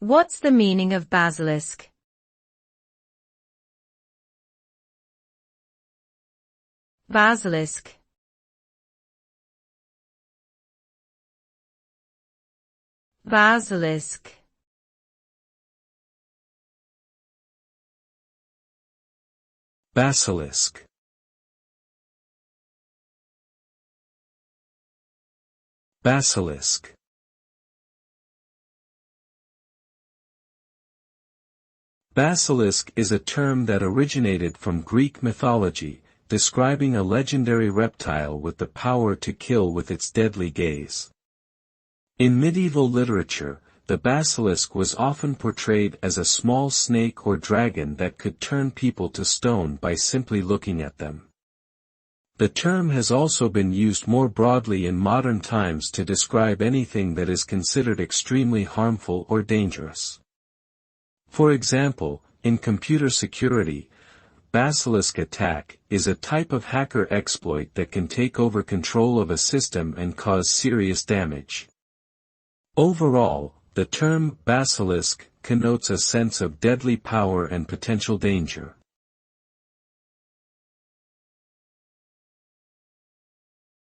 What's the meaning of basilisk? Basilisk. Basilisk. Basilisk. Basilisk. Basilisk is a term that originated from Greek mythology, describing a legendary reptile with the power to kill with its deadly gaze. In medieval literature, the basilisk was often portrayed as a small snake or dragon that could turn people to stone by simply looking at them. The term has also been used more broadly in modern times to describe anything that is considered extremely harmful or dangerous. For example, in computer security, basilisk attack is a type of hacker exploit that can take over control of a system and cause serious damage. Overall, the term basilisk connotes a sense of deadly power and potential danger.